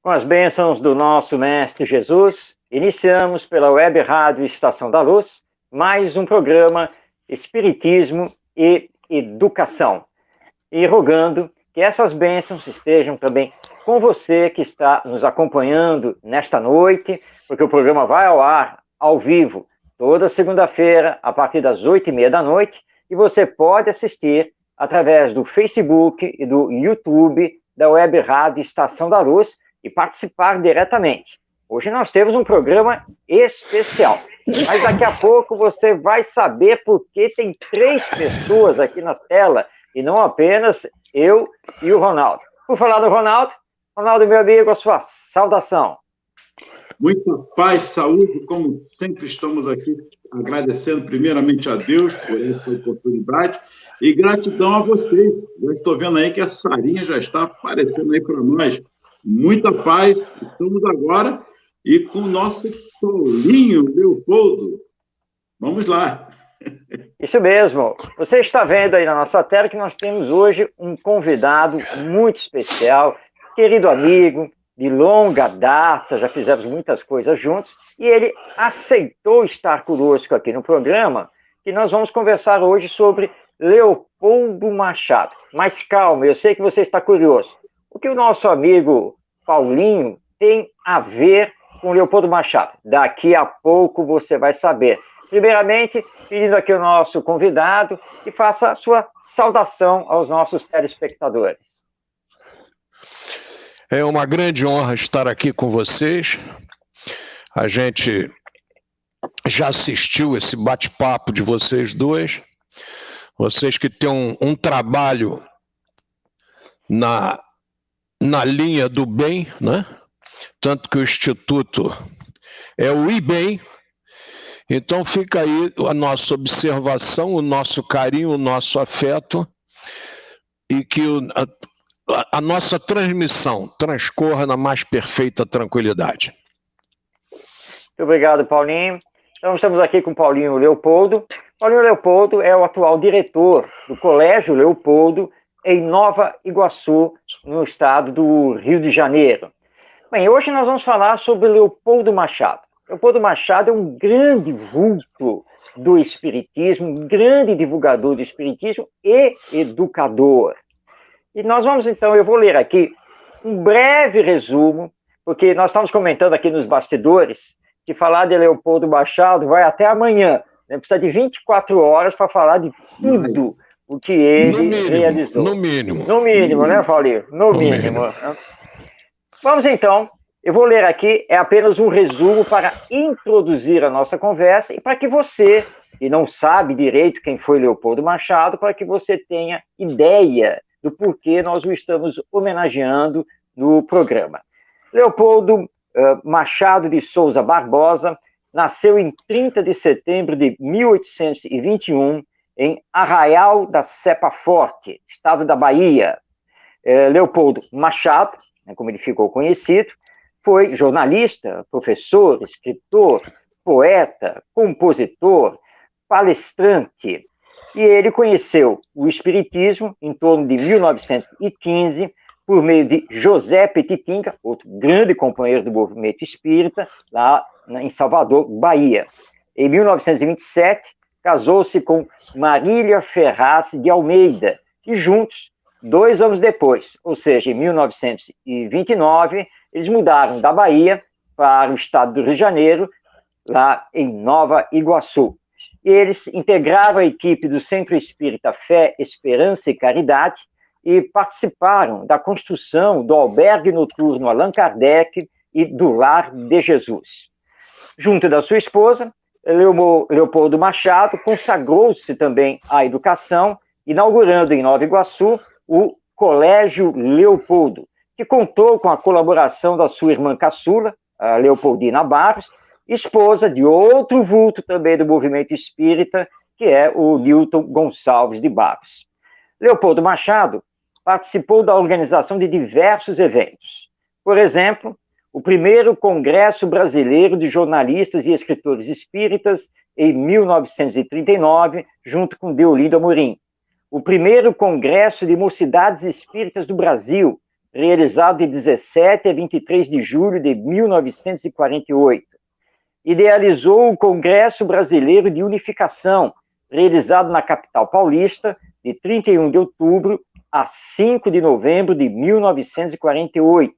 Com as bênçãos do nosso Mestre Jesus, iniciamos pela Web Rádio Estação da Luz mais um programa Espiritismo e Educação. E rogando que essas bênçãos estejam também com você que está nos acompanhando nesta noite, porque o programa vai ao ar, ao vivo, toda segunda-feira, a partir das 8h30 da noite, e você pode assistir através do Facebook e do YouTube da Web Rádio Estação da Luz e participar diretamente. Hoje nós temos um programa especial, mas daqui a pouco você vai saber por que tem 3 pessoas aqui na tela e não apenas eu e o Ronaldo. Por falar do Ronaldo, meu amigo, a sua saudação. Muita paz, saúde, como sempre estamos aqui agradecendo primeiramente a Deus por essa oportunidade e gratidão a vocês. Já estou vendo aí que a Sarinha já está aparecendo aí para nós. Muita paz, estamos agora e com o nosso Paulinho Leopoldo. Vamos lá. Isso mesmo. Você está vendo aí na nossa tela que nós temos hoje um convidado muito especial, querido amigo, de longa data, já fizemos muitas coisas juntos, e ele aceitou estar conosco aqui no programa, que nós vamos conversar hoje sobre Leopoldo Machado. Mas calma, eu sei que você está curioso. O que o nosso amigo Paulinho tem a ver com Leopoldo Machado? Daqui a pouco você vai saber. Primeiramente, pedindo aqui o nosso convidado que faça a sua saudação aos nossos telespectadores. É uma grande honra estar aqui com vocês. A gente já assistiu esse bate-papo de vocês dois. Vocês que têm um trabalho na linha do bem, né? Tanto que o Instituto é o IBEM. Então fica aí a nossa observação, o nosso carinho, o nosso afeto e que a nossa transmissão transcorra na mais perfeita tranquilidade. Muito obrigado, Paulinho. Então, estamos aqui com Paulinho Leopoldo. Paulinho Leopoldo é o atual diretor do Colégio Leopoldo em Nova Iguaçu, no estado do Rio de Janeiro. Bem, hoje nós vamos falar sobre Leopoldo Machado. Leopoldo Machado é um grande vulto do espiritismo, um grande divulgador do espiritismo e educador. E nós vamos, então, eu vou ler aqui um breve resumo, porque nós estamos comentando aqui nos bastidores que falar de Leopoldo Machado vai até amanhã, né? Precisa de 24 horas para falar de tudo o que ele realizou. No mínimo. No mínimo, né, Paulinho? No mínimo. Vamos, então, eu vou ler aqui, é apenas um resumo para introduzir a nossa conversa e para que você, que não sabe direito quem foi Leopoldo Machado, para que você tenha ideia do porquê nós o estamos homenageando no programa. Leopoldo Machado de Souza Barbosa nasceu em 30 de setembro de 1821 em Arraial da Cepa Forte, estado da Bahia. Leopoldo Machado, como ele ficou conhecido, foi jornalista, professor, escritor, poeta, compositor, palestrante. E ele conheceu o espiritismo em torno de 1915, por meio de José Petitinga, outro grande companheiro do movimento espírita, lá em Salvador, Bahia. Em 1927, casou-se com Marília Ferraz de Almeida, e juntos, 2 anos depois, ou seja, em 1929, eles mudaram da Bahia para o estado do Rio de Janeiro, lá em Nova Iguaçu. Eles integraram a equipe do Centro Espírita Fé, Esperança e Caridade e participaram da construção do albergue noturno Allan Kardec e do Lar de Jesus. Junto da sua esposa, Leopoldo Machado consagrou-se também à educação, inaugurando em Nova Iguaçu o Colégio Leopoldo, que contou com a colaboração da sua irmã caçula, a Leopoldina Barros, esposa de outro vulto também do movimento espírita, que é o Newton Gonçalves de Barros. Leopoldo Machado participou da organização de diversos eventos. Por exemplo, o primeiro Congresso Brasileiro de Jornalistas e Escritores Espíritas, em 1939, junto com Deolindo Amorim. O primeiro Congresso de Mocidades Espíritas do Brasil, realizado de 17 a 23 de julho de 1948. Idealizou o Congresso Brasileiro de Unificação, realizado na capital paulista, de 31 de outubro a 5 de novembro de 1948.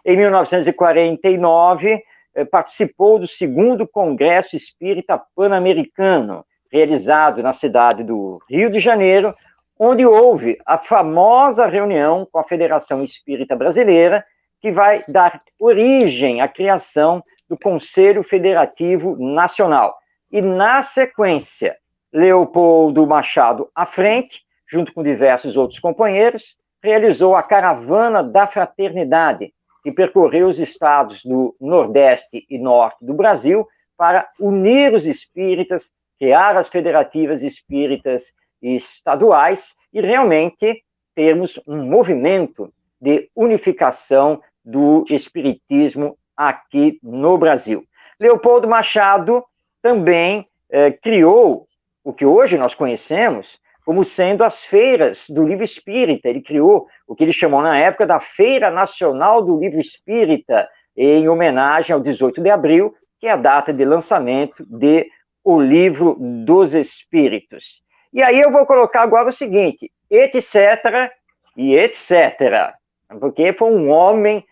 Em 1949, participou do segundo Congresso Espírita Pan-Americano, realizado na cidade do Rio de Janeiro, onde houve a famosa reunião com a Federação Espírita Brasileira, que vai dar origem à criação do Conselho Federativo Nacional. E, na sequência, Leopoldo Machado à frente, junto com diversos outros companheiros, realizou a Caravana da Fraternidade, que percorreu os estados do Nordeste e Norte do Brasil para unir os espíritas, criar as federativas espíritas estaduais e realmente termos um movimento de unificação do espiritismo aqui no Brasil. Leopoldo Machado também criou o que hoje nós conhecemos como sendo as feiras do livro espírita. Ele criou o que ele chamou na época da Feira Nacional do Livro Espírita, em homenagem ao 18 de abril, que é a data de lançamento de O Livro dos Espíritos. E aí eu vou colocar agora o seguinte, etc. e etc., porque foi um homem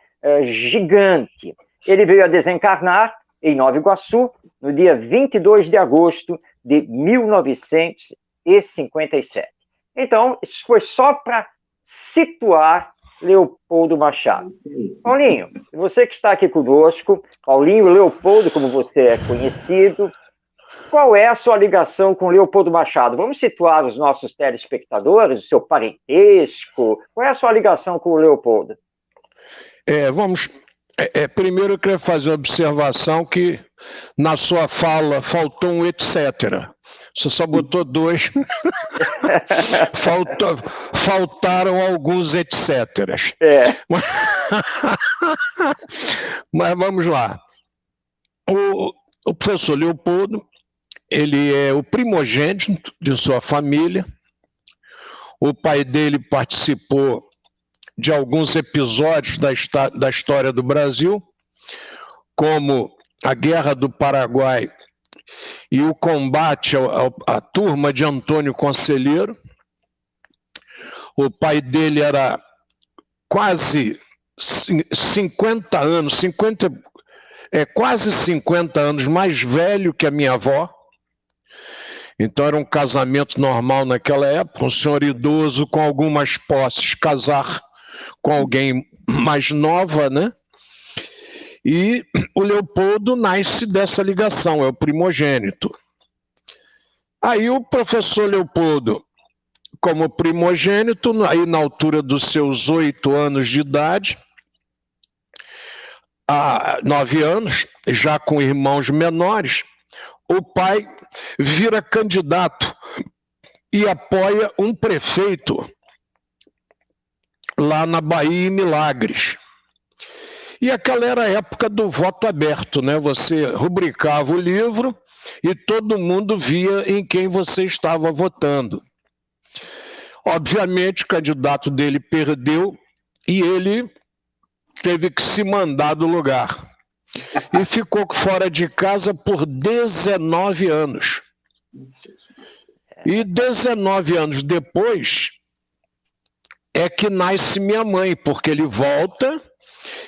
gigante. Ele veio a desencarnar em Nova Iguaçu, no dia 22 de agosto de 1957. Então, isso foi só para situar Leopoldo Machado. Paulinho, você que está aqui conosco, Paulinho Leopoldo, como você é conhecido, qual é a sua ligação com Leopoldo Machado? Vamos situar os nossos telespectadores, o seu parentesco, qual é a sua ligação com o Leopoldo? Primeiro eu queria fazer uma observação que na sua fala faltou um etc. Você só botou dois. Faltaram alguns etc. Mas vamos lá. O professor Leopoldo, ele é o primogênito de sua família. O pai dele participou de alguns episódios da história do Brasil, como a Guerra do Paraguai e o combate à turma de Antônio Conselheiro. O pai dele era quase 50 anos, quase 50 anos mais velho que a minha avó. Então era um casamento normal naquela época, um senhor idoso com algumas posses casar com alguém mais nova, né? E o Leopoldo nasce dessa ligação, é o primogênito. Aí o professor Leopoldo, como primogênito, aí na altura dos seus 8 anos de idade, há 9 anos, já com irmãos menores, o pai vira candidato e apoia um prefeito lá na Bahia, em Milagres. E aquela era a época do voto aberto, né? Você rubricava o livro e todo mundo via em quem você estava votando. Obviamente, o candidato dele perdeu e ele teve que se mandar do lugar. E ficou fora de casa por 19 anos. E 19 anos depois é que nasce minha mãe, porque ele volta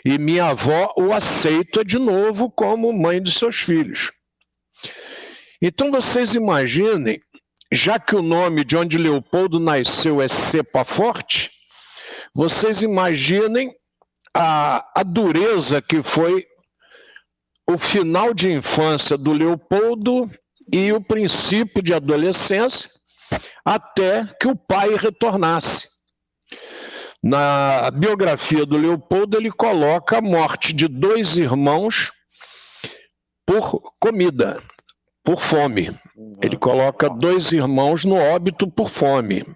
e minha avó o aceita de novo como mãe dos seus filhos. Então vocês imaginem, já que o nome de onde Leopoldo nasceu é Cepa Forte, vocês imaginem a dureza que foi o final de infância do Leopoldo e o princípio de adolescência, até que o pai retornasse. Na biografia do Leopoldo, ele coloca a morte de 2 irmãos por comida, por fome. Ele coloca 2 irmãos no óbito por fome.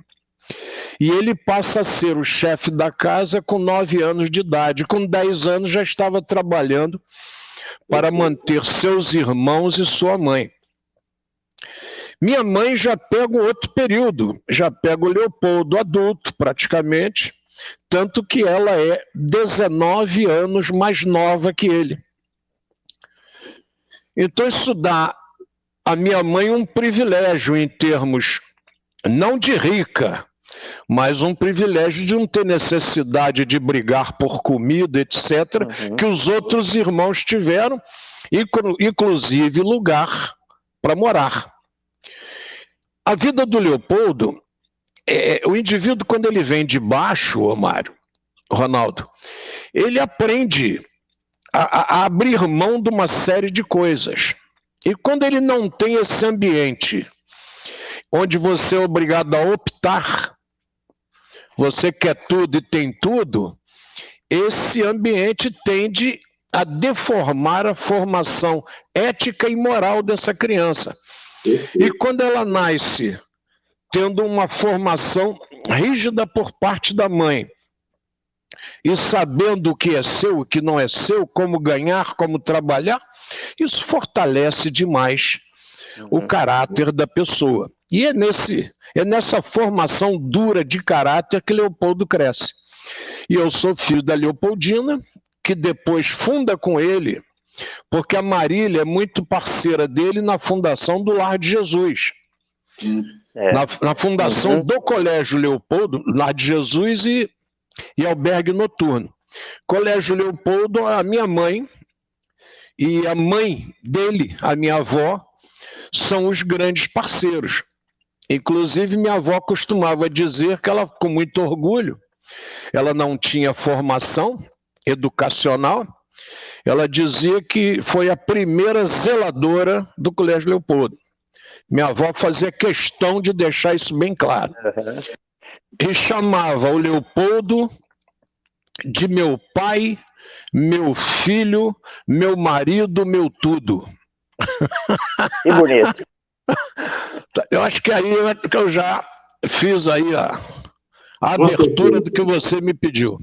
E ele passa a ser o chefe da casa com 9 anos de idade. Com 10 anos já estava trabalhando para manter seus irmãos e sua mãe. Minha mãe já pega um outro período, já pega o Leopoldo adulto, praticamente, tanto que ela é 19 anos mais nova que ele. Então isso dá à minha mãe um privilégio em termos, não de rica, mas um privilégio de não ter necessidade de brigar por comida, etc., que os outros irmãos tiveram, inclusive lugar para morar. A vida do Leopoldo, o indivíduo, quando ele vem de baixo, Mário, Ronaldo, ele aprende a abrir mão de uma série de coisas. E quando ele não tem esse ambiente onde você é obrigado a optar, você quer tudo e tem tudo, esse ambiente tende a deformar a formação ética e moral dessa criança. E quando ela nasce tendo uma formação rígida por parte da mãe, e sabendo o que é seu, o que não é seu, como ganhar, como trabalhar, isso fortalece demais o caráter da pessoa. E é nessa formação dura de caráter que Leopoldo cresce. E eu sou filho da Leopoldina, que depois funda com ele, porque a Marília é muito parceira dele na fundação do Lar de Jesus. Na fundação do Colégio Leopoldo, Lar de Jesus e albergue noturno. Colégio Leopoldo, a minha mãe e a mãe dele, a minha avó, são os grandes parceiros. Inclusive, minha avó costumava dizer que ela, com muito orgulho, ela não tinha formação educacional, ela dizia que foi a primeira zeladora do Colégio Leopoldo. Minha avó fazia questão de deixar isso bem claro. E chamava o Leopoldo de meu pai, meu filho, meu marido, meu tudo. Que bonito. Eu acho que aí que eu já fiz aí a abertura do que você me pediu.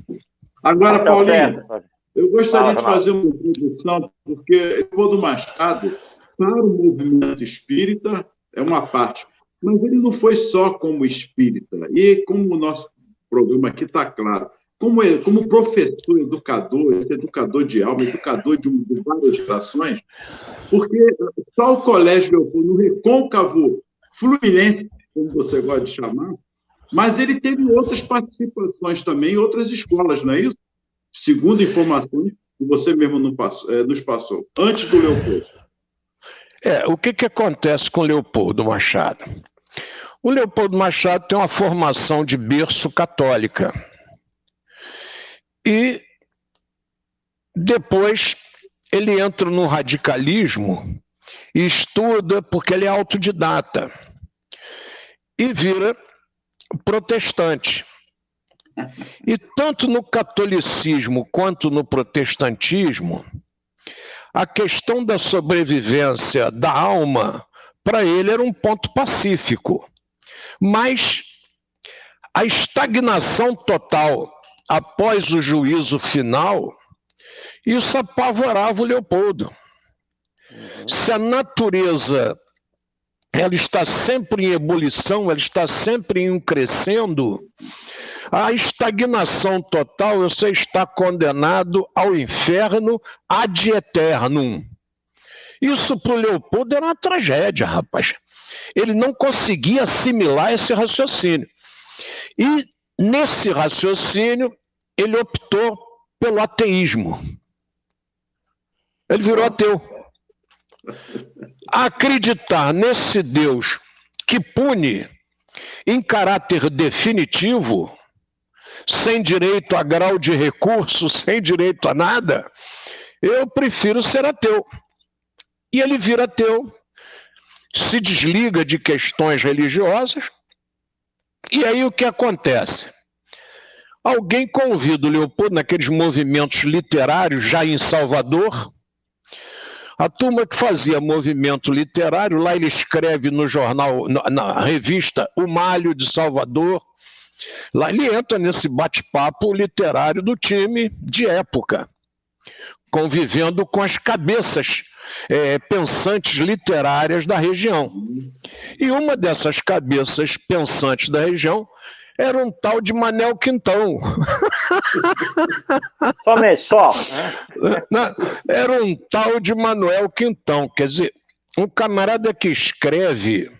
Agora, Paulinho, eu gostaria de fazer uma introdução, porque Leopoldo Machado, para o movimento espírita, é uma parte, mas ele não foi só como espírita, e como o nosso programa aqui está claro, como professor, educador de alma, educador de várias gerações, porque só o Colégio Leopoldo, no Recôncavo Fluminense, como você gosta de chamar, mas ele teve outras participações também em outras escolas, não é isso? Segundo informações que você mesmo nos passou, antes do Leopoldo. O que acontece com o Leopoldo Machado? O Leopoldo Machado tem uma formação de berço católica. E depois ele entra no radicalismo e estuda porque ele é autodidata. E vira protestante. E tanto no catolicismo quanto no protestantismo, a questão da sobrevivência da alma, para ele, era um ponto pacífico. Mas a estagnação total após o juízo final, isso apavorava o Leopoldo. Se a natureza ela está sempre em ebulição, ela está sempre em um crescendo, a estagnação total, você está condenado ao inferno ad eternum. Isso para o Leopoldo era uma tragédia, rapaz. Ele não conseguia assimilar esse raciocínio. E nesse raciocínio, ele optou pelo ateísmo. Ele virou ateu. Acreditar nesse Deus que pune em caráter definitivo, sem direito a grau de recurso, sem direito a nada, eu prefiro ser ateu. E ele vira ateu, se desliga de questões religiosas, e aí o que acontece? Alguém convida o Leopoldo naqueles movimentos literários já em Salvador. A turma que fazia movimento literário, lá ele escreve no jornal, na revista O Malho de Salvador. Lá ele entra nesse bate-papo literário do time de época, convivendo com as cabeças pensantes literárias da região. E uma dessas cabeças pensantes da região era um tal de Manel Quintão. Só. Era um tal de Manuel Quintão. Quer dizer, um camarada que escreve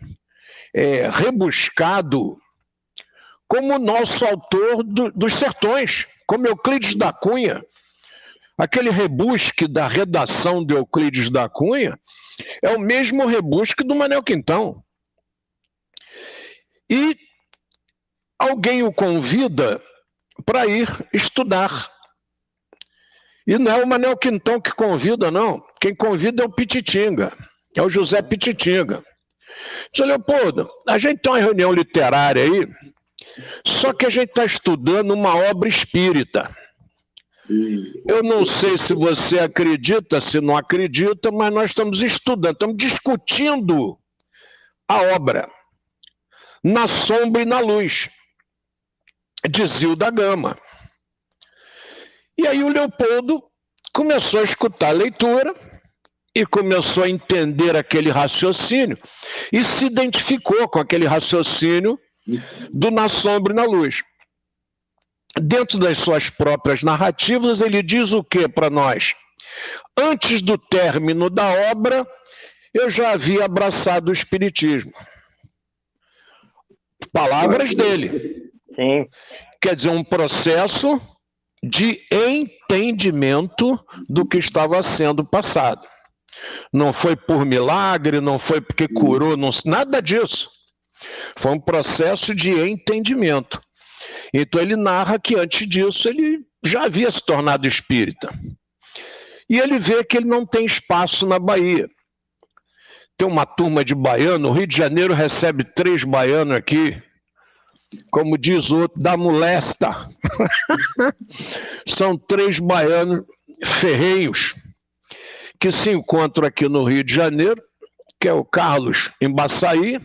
rebuscado, como o nosso autor dos Sertões, como Euclides da Cunha. Aquele rebusque da redação de Euclides da Cunha é o mesmo rebusque do Manuel Quintão. E alguém o convida para ir estudar. E não é o Manuel Quintão que convida, não. Quem convida é o Pititinga, é o José Pititinga. Disse, Leopoldo, a gente tem uma reunião literária aí, só que a gente está estudando uma obra espírita. Eu não sei se você acredita, se não acredita, mas nós estamos estudando, estamos discutindo a obra Na Sombra e na Luz, de Zilda Gama. E aí o Leopoldo começou a escutar a leitura e começou a entender aquele raciocínio e se identificou com aquele raciocínio do Na Sombra e na Luz. Dentro das suas próprias narrativas, ele diz o que para nós? Antes do término da obra, eu já havia abraçado o Espiritismo. Palavras dele. Sim. Quer dizer, um processo de entendimento do que estava sendo passado. Não foi por milagre, não foi porque curou, não, nada disso. Foi um processo de entendimento. Então ele narra que antes disso ele já havia se tornado espírita. E ele vê que ele não tem espaço na Bahia. Tem uma turma de baiano, o Rio de Janeiro recebe 3 baianos aqui, como diz o outro, da molesta. São 3 baianos ferrenhos que se encontram aqui no Rio de Janeiro, que é o Carlos Embaçaí,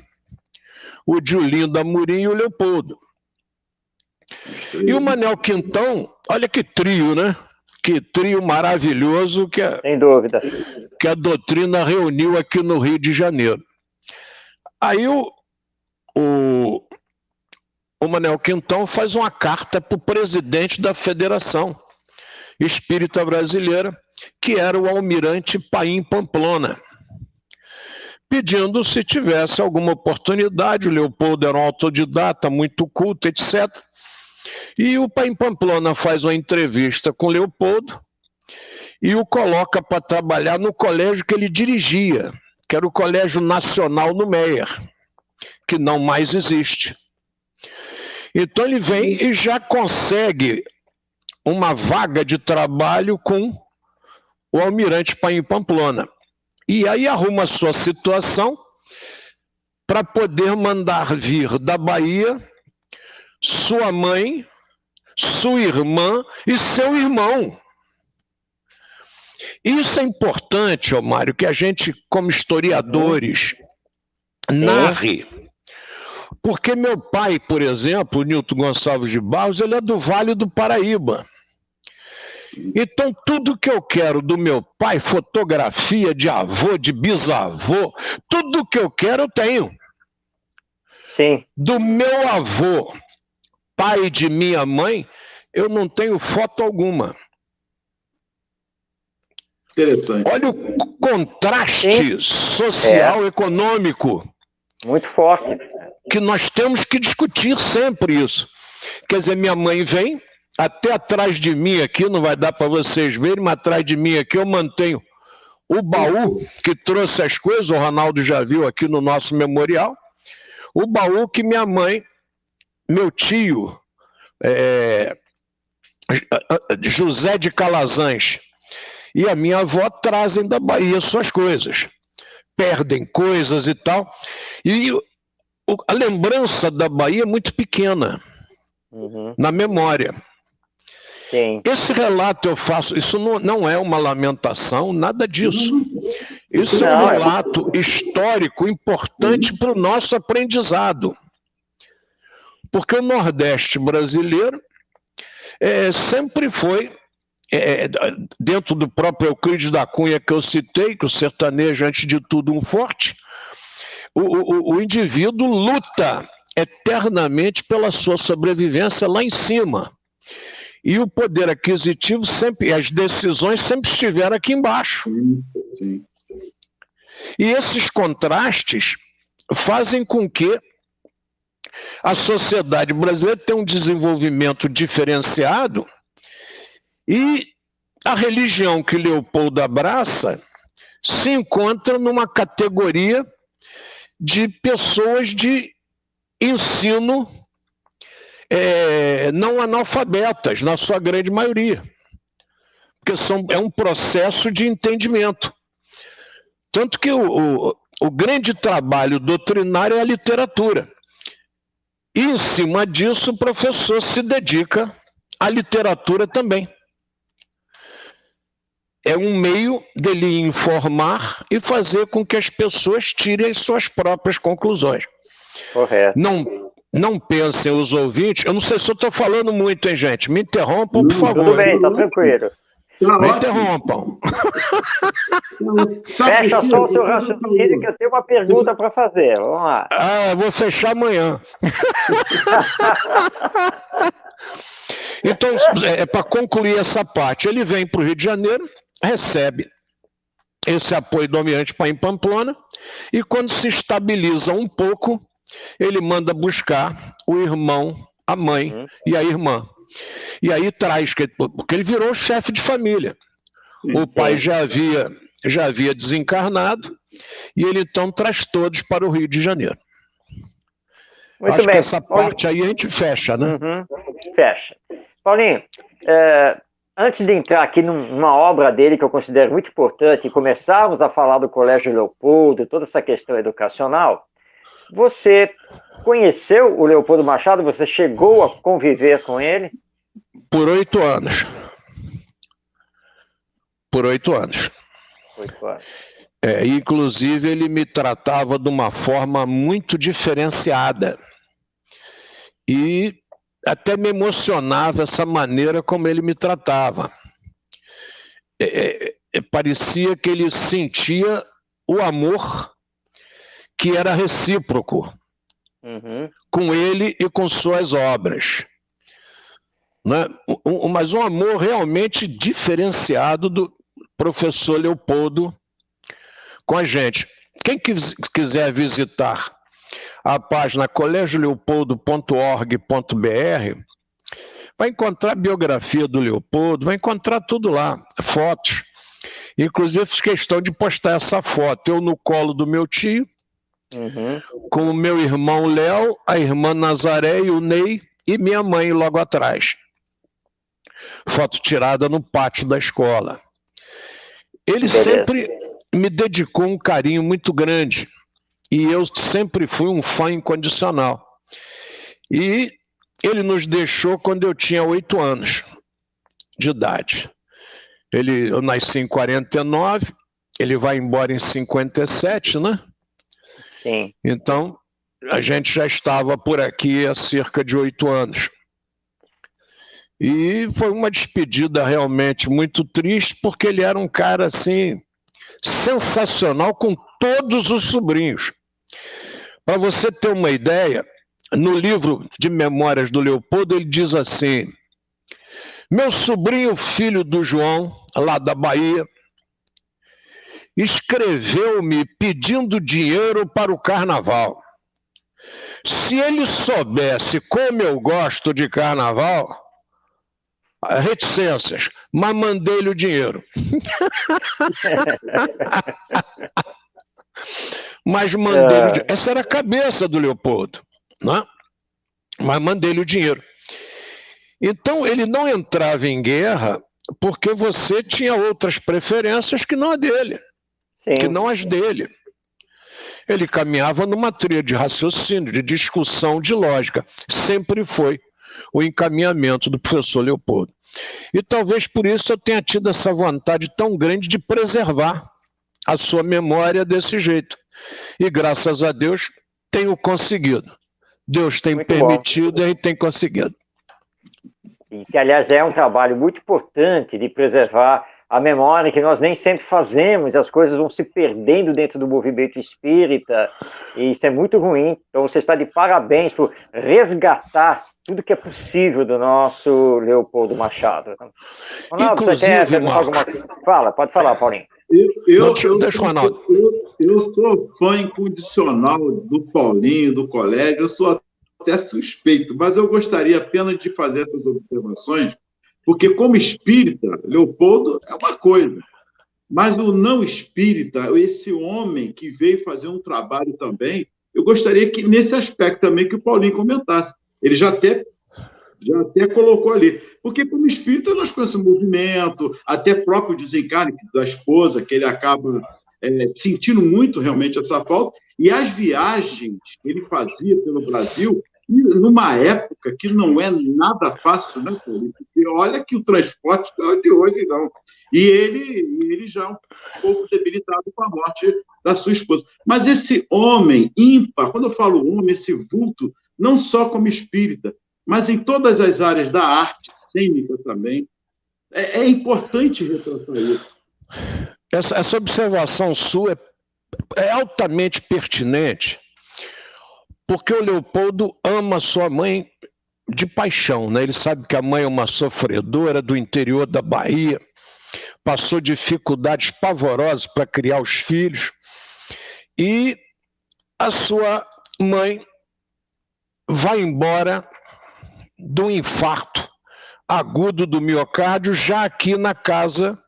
o Diolinda Amorim e o Leopoldo. E o Manuel Quintão, olha que trio, né? Que trio maravilhoso sem dúvida, que a doutrina reuniu aqui no Rio de Janeiro. Aí o Manuel Quintão faz uma carta para o presidente da Federação Espírita Brasileira, que era o almirante Paim Pamplona, pedindo se tivesse alguma oportunidade. O Leopoldo era um autodidata, muito culto, etc. E o Paim Pamplona faz uma entrevista com o Leopoldo e o coloca para trabalhar no colégio que ele dirigia, que era o Colégio Nacional no Meier, que não mais existe. Então ele vem e já consegue uma vaga de trabalho com o almirante Paim Pamplona. E aí arruma a sua situação para poder mandar vir da Bahia sua mãe, sua irmã e seu irmão. Isso é importante, ó Mário, que a gente, como historiadores, narre. Porque meu pai, por exemplo, o Nilton Gonçalves de Barros, ele é do Vale do Paraíba. Então, tudo que eu quero do meu pai, fotografia de avô, de bisavô, tudo que eu quero eu tenho. Sim. Do meu avô, pai de minha mãe, eu não tenho foto alguma. Interessante. Olha o contraste social, econômico. Muito forte. Que nós temos que discutir sempre isso. Quer dizer, minha mãe vem, até atrás de mim aqui, não vai dar para vocês verem, mas atrás de mim aqui eu mantenho o baú que trouxe as coisas, o Ronaldo já viu aqui no nosso memorial, o baú que minha mãe, meu tio, José de Calazans, e a minha avó trazem da Bahia suas coisas. Perdem coisas e tal. E a lembrança da Bahia é muito pequena na memória. Sim. Esse relato eu faço, isso não é uma lamentação, nada disso. Isso é um relato histórico importante para o nosso aprendizado. Porque o Nordeste brasileiro sempre foi, dentro do próprio Euclides da Cunha que eu citei, que o sertanejo, antes de tudo, um forte, o indivíduo luta eternamente pela sua sobrevivência lá em cima. E o poder aquisitivo sempre, as decisões sempre estiveram aqui embaixo. E esses contrastes fazem com que a sociedade brasileira tenha um desenvolvimento diferenciado e a religião que Leopoldo abraça se encontra numa categoria de pessoas de ensino não analfabetas, na sua grande maioria. Porque é um processo de entendimento. Tanto que o grande trabalho doutrinário é a literatura. E, em cima disso, o professor se dedica à literatura também. É um meio dele informar e fazer com que as pessoas tirem as suas próprias conclusões. Correto. Não pensem os ouvintes, eu não sei se eu estou falando muito, hein, gente? Me interrompam, por favor. Tudo bem, está tranquilo. Me interrompam. Fecha só o seu raciocínio que eu tenho uma pergunta para fazer. Vamos lá. Eu vou fechar amanhã. Então, para concluir essa parte, ele vem para o Rio de Janeiro, recebe esse apoio do Almirante Paim Pamplona, e quando se estabiliza um pouco, ele manda buscar o irmão, a mãe e a irmã. E aí traz, porque ele virou chefe de família. O pai já havia desencarnado, e ele então traz todos para o Rio de Janeiro. Muito Acho bem. que essa parte aí a gente fecha, né? Fecha. Paulinho, antes de entrar aqui numa obra dele que eu considero muito importante e começarmos a falar do Colégio Leopoldo, toda essa questão educacional, você conheceu o Leopoldo Machado? Você chegou a conviver com ele? Por 8 anos. Por 8 anos. 8 anos. Inclusive, ele me tratava de uma forma muito diferenciada. E até me emocionava essa maneira como ele me tratava. Parecia que ele sentia o amor que era recíproco com ele e com suas obras. Né? Mas um amor realmente diferenciado do professor Leopoldo com a gente. Quem quiser visitar a página colégioleopoldo.org.br vai encontrar a biografia do Leopoldo, vai encontrar tudo lá, fotos. Inclusive fiz questão de postar essa foto, eu no colo do meu tio, com o meu irmão Léo, a irmã Nazaré e o Ney, e minha mãe logo atrás. Foto tirada no pátio da escola. Ele sempre me dedicou um carinho muito grande, e eu sempre fui um fã incondicional. E ele nos deixou quando eu tinha 8 anos de idade. Eu nasci em 49, ele vai embora em 57, né? Sim. Então, a gente já estava por aqui há cerca de 8 anos. E foi uma despedida realmente muito triste, porque ele era um cara, assim, sensacional com todos os sobrinhos. Para você ter uma ideia, no livro de memórias do Leopoldo, ele diz assim: meu sobrinho filho do João, lá da Bahia, escreveu-me pedindo dinheiro para o carnaval. Se ele soubesse como eu gosto de carnaval, reticências, mas mandei-lhe o dinheiro. Mas mandei-lhe essa era a cabeça do Leopoldo, né? Mas mandei-lhe o dinheiro. Então ele não entrava em guerra porque você tinha outras preferências que não a dele. Sim. Que não as dele. Ele caminhava numa trilha de raciocínio, de discussão, de lógica. Sempre foi o encaminhamento do professor Leopoldo. E talvez por isso eu tenha tido essa vontade tão grande de preservar a sua memória desse jeito. E graças a Deus tenho conseguido. Deus tem permitido e a gente tem conseguido. E que, aliás, é um trabalho muito importante de preservar a memória, que nós nem sempre fazemos, as coisas vão se perdendo dentro do movimento espírita, e isso é muito ruim. Então você está de parabéns por resgatar tudo que é possível do nosso Leopoldo Machado. Ronaldo, você quer perguntar alguma coisa? Fala, pode falar, Paulinho. Eu sou fã incondicional do Paulinho, do colégio, eu sou até suspeito, mas eu gostaria apenas de fazer essas observações, porque como espírita, Leopoldo é uma coisa, mas o não espírita, esse homem que veio fazer um trabalho também, eu gostaria que, nesse aspecto também, que o Paulinho comentasse. Ele já até colocou ali. Porque, como espírita, nós conhecemos o movimento, até próprio desencarne da esposa, que ele acaba sentindo muito realmente essa falta, e as viagens que ele fazia pelo Brasil, numa época que não é nada fácil, né, Paulinho? Porque olha que o transporte não é de hoje, não. E ele já um pouco debilitado com a morte da sua esposa. Mas esse homem ímpar, quando eu falo homem, esse vulto, não só como espírita, mas em todas as áreas da arte, cênica também, é importante retratar isso. Essa observação sua é altamente pertinente, porque o Leopoldo ama sua mãe de paixão, né? Ele sabe que a mãe é uma sofredora do interior da Bahia, passou dificuldades pavorosas para criar os filhos, e a sua mãe vai embora do infarto agudo do miocárdio, já aqui na casa,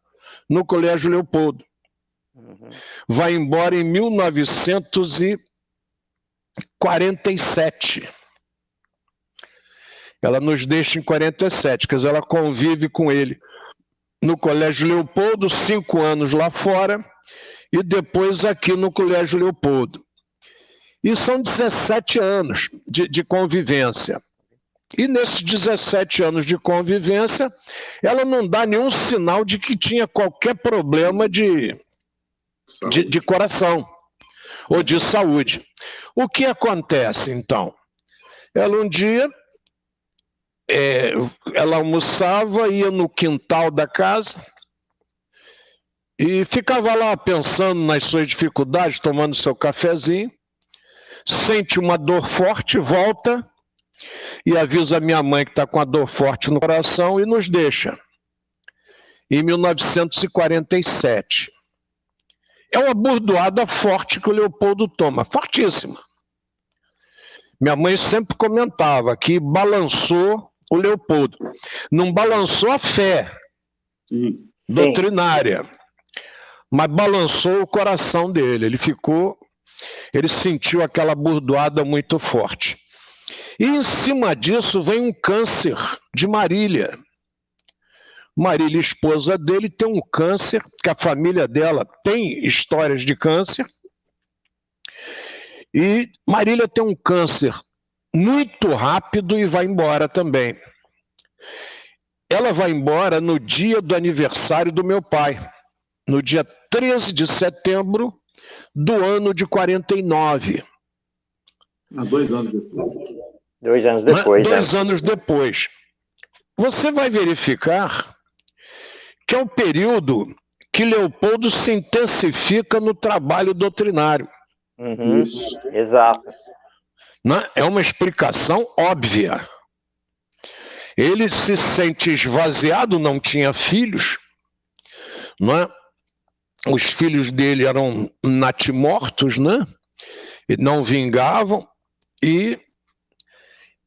no Colégio Leopoldo. Vai embora em 1947. Ela nos deixa em 47, quer dizer, ela convive com ele no Colégio Leopoldo, 5 anos lá fora, e depois aqui no Colégio Leopoldo. E são 17 anos de convivência. E nesses 17 anos de convivência, ela não dá nenhum sinal de que tinha qualquer problema de coração ou de saúde. O que acontece, então? Ela um dia, ela almoçava, ia no quintal da casa e ficava lá pensando nas suas dificuldades, tomando seu cafezinho, sente uma dor forte, volta e avisa a minha mãe que está com a dor forte no coração e nos deixa. Em 1947. É uma bordoada forte que o Leopoldo toma, fortíssima. Minha mãe sempre comentava que balançou o Leopoldo. Não balançou a fé doutrinária, mas balançou o coração dele. Ele sentiu aquela bordoada muito forte. E em cima disso vem um câncer de Marília. Marília, esposa dele, tem um câncer, que a família dela tem histórias de câncer. E Marília tem um câncer muito rápido e vai embora também. Ela vai embora no dia do aniversário do meu pai, no dia 13 de setembro do ano de 49. 2 anos depois. 2 anos depois. 2 anos depois. Você vai verificar que é o período que Leopoldo se intensifica no trabalho doutrinário. Exato. É uma explicação óbvia. Ele se sente esvaziado, não tinha filhos, Os filhos dele eram natimortos, E não vingavam, e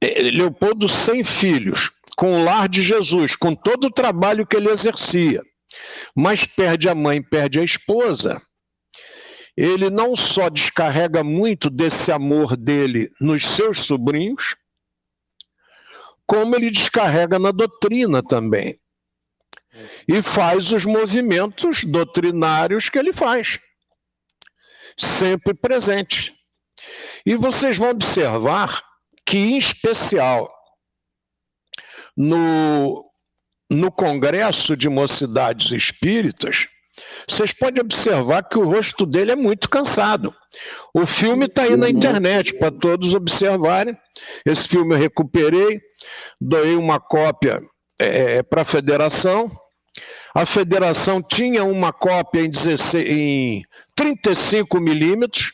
Leopoldo sem filhos, com o lar de Jesus, com todo o trabalho que ele exercia, mas perde a mãe, perde a esposa. Ele não só descarrega muito desse amor dele nos seus sobrinhos, como ele descarrega na doutrina também. E faz os movimentos doutrinários que ele faz, sempre presente. E vocês vão observar que, em especial, no Congresso de Mocidades Espíritas, vocês podem observar que o rosto dele é muito cansado. O filme está aí na internet para todos observarem. Esse filme eu recuperei, doei uma cópia para a federação. A federação tinha uma cópia em 35 milímetros,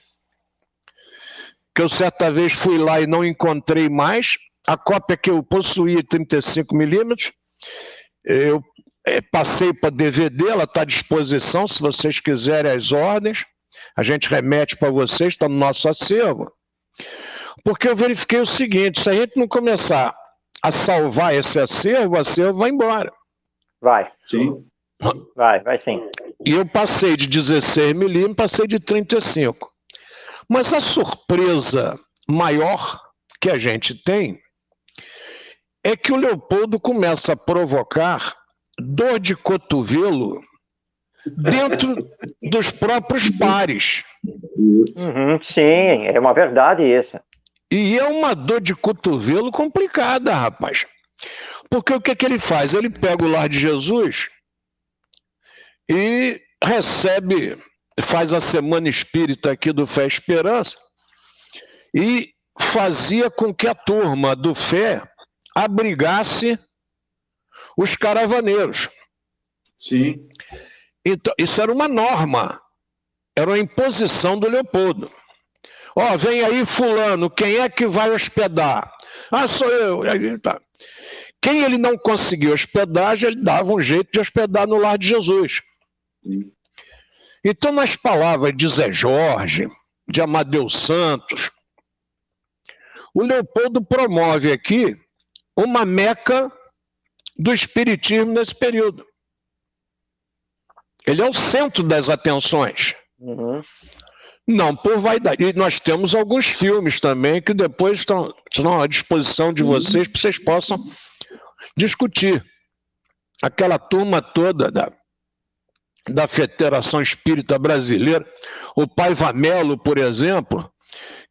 que eu certa vez fui lá e não encontrei mais. A cópia que eu possuía 35 milímetros, eu passei para DVD, ela está à disposição, se vocês quiserem as ordens, a gente remete para vocês, está no nosso acervo. Porque eu verifiquei o seguinte, se a gente não começar a salvar esse acervo, o acervo vai embora. Vai. Sim. Vai sim. E eu passei de 16 milímetros, passei de 35. Mas a surpresa maior que a gente tem é que o Leopoldo começa a provocar dor de cotovelo dentro dos próprios pares. Sim, é uma verdade isso. E é uma dor de cotovelo complicada, rapaz. Porque o que que ele faz? Ele pega o Lar de Jesus e faz a Semana Espírita aqui do Fé e Esperança e fazia com que a turma do Fé abrigasse os caravaneiros. Sim. Então, isso era uma norma, era uma imposição do Leopoldo. Ó, vem aí fulano, quem é que vai hospedar? Ah, sou eu. Tá. Quem ele não conseguiu hospedagem, ele dava um jeito de hospedar no Lar de Jesus. Então, nas palavras de Zé Jorge, de Amadeu Santos, o Leopoldo promove aqui uma meca do espiritismo nesse período. Ele é o centro das atenções. Não por vaidade. E nós temos alguns filmes também que depois estão à disposição de vocês para vocês possam discutir. Aquela turma toda da Federação Espírita Brasileira, o Paiva Melo, por exemplo,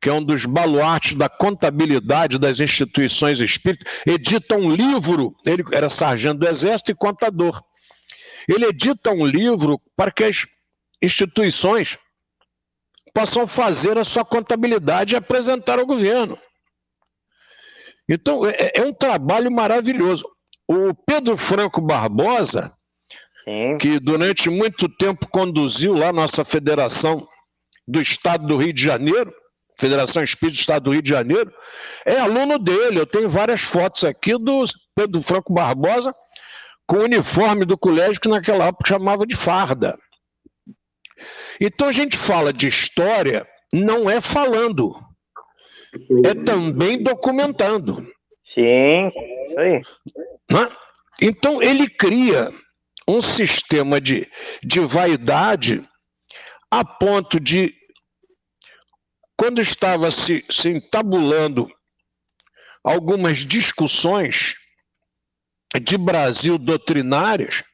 que é um dos baluartes da contabilidade das instituições espíritas, edita um livro, ele era sargento do Exército e contador. Ele edita um livro para que as instituições possam fazer a sua contabilidade e apresentar ao governo. Então, é um trabalho maravilhoso. O Pedro Franco Barbosa, que durante muito tempo conduziu lá nossa Federação do Estado do Rio de Janeiro, Federação Espírita do Estado do Rio de Janeiro, é aluno dele. Eu tenho várias fotos aqui do Pedro Franco Barbosa com o uniforme do colégio que naquela época chamava de farda. Então a gente fala de história, não é falando, é também documentando. Sim, isso aí. Né? Então ele cria um sistema de vaidade a ponto de, quando estava se entabulando algumas discussões de Brasil doutrinárias,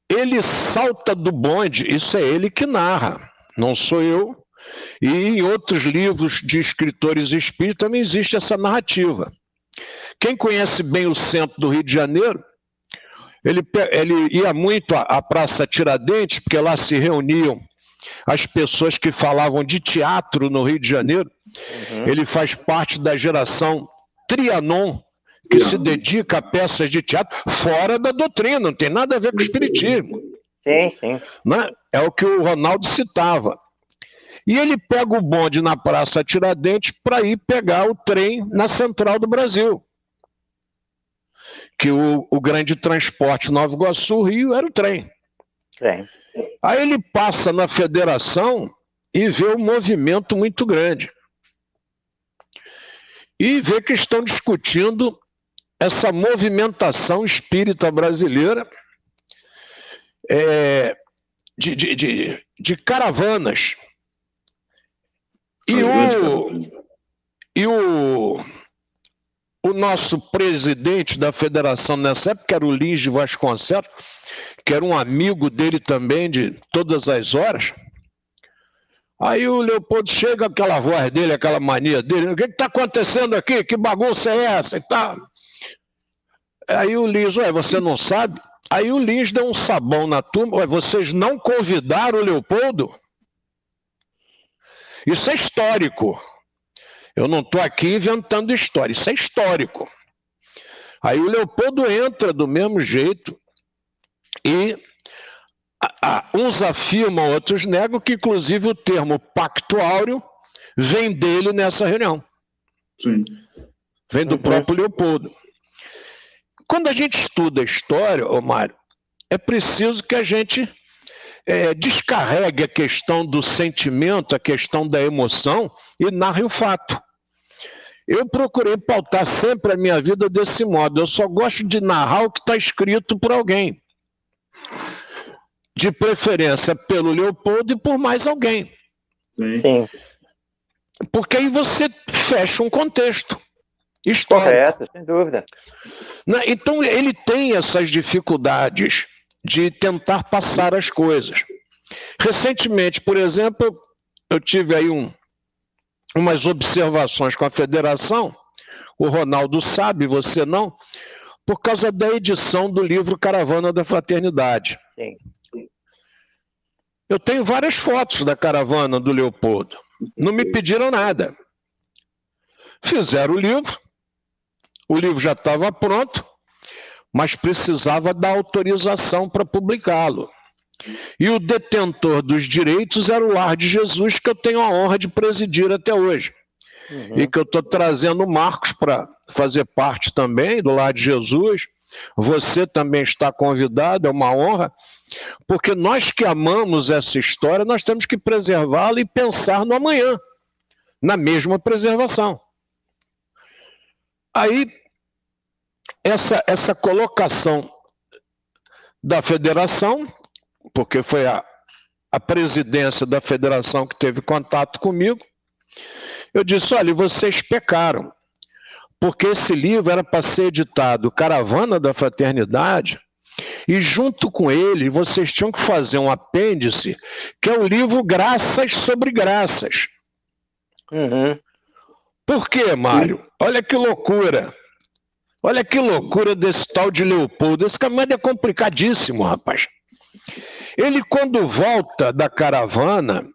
ele salta do bonde, isso é ele que narra, não sou eu, e em outros livros de escritores espíritas também existe essa narrativa. Quem conhece bem o centro do Rio de Janeiro, ele ia muito à Praça Tiradentes, porque lá se reuniam as pessoas que falavam de teatro no Rio de Janeiro. Ele faz parte da geração Trianon, que se dedica a peças de teatro fora da doutrina, não tem nada a ver com o espiritismo. Sim. Né? É o que o Ronaldo citava. E ele pega o bonde na Praça Tiradentes para ir pegar o trem na Central do Brasil. Que o grande transporte Nova Iguaçu, Rio, era o trem. Aí ele passa na Federação e vê um movimento muito grande. E vê que estão discutindo essa movimentação espírita brasileira de caravanas. E o nosso presidente da federação nessa época era o Lins de Vasconcelos, que era um amigo dele também de todas as horas. Aí o Leopoldo chega, aquela voz dele, aquela mania dele, o que está acontecendo aqui? Que bagunça é essa? E tal. Aí o Lins, você não sabe? Aí o Lins deu um sabão na turma, vocês não convidaram o Leopoldo? Isso é histórico. Eu não estou aqui inventando história, isso é histórico. Aí o Leopoldo entra do mesmo jeito E uns afirmam, outros negam, que inclusive o termo Pacto Áureo vem dele nessa reunião. Sim. Vem do próprio Leopoldo. Quando a gente estuda a história, Mário, é preciso que a gente descarregue a questão do sentimento, a questão da emoção e narre o fato. Eu procurei pautar sempre a minha vida desse modo. Eu só gosto de narrar o que está escrito por alguém. De preferência pelo Leopoldo e por mais alguém. Sim. Porque aí você fecha um contexto histórico. Correto, sem dúvida. Então ele tem essas dificuldades de tentar passar as coisas. Recentemente, por exemplo, eu tive aí umas observações com a federação, o Ronaldo sabe, você não, por causa da edição do livro Caravana da Fraternidade. Sim. Eu tenho várias fotos da caravana do Leopoldo. Não me pediram nada. Fizeram o livro já estava pronto, mas precisava da autorização para publicá-lo. E o detentor dos direitos era o Lar de Jesus, que eu tenho a honra de presidir até hoje. E que eu estou trazendo o Marcos para fazer parte também do Lar de Jesus. Você também está convidado, é uma honra, porque nós que amamos essa história, nós temos que preservá-la e pensar no amanhã, na mesma preservação. Aí, essa colocação da federação, porque foi a presidência da federação que teve contato comigo, eu disse, olha, vocês pecaram, porque esse livro era para ser editado Caravana da Fraternidade, e junto com ele vocês tinham que fazer um apêndice, que é o livro Graças sobre Graças. Por quê, Mário? Olha que loucura. Olha que loucura desse tal de Leopoldo. Esse caminho é complicadíssimo, rapaz. Ele, quando volta da caravana,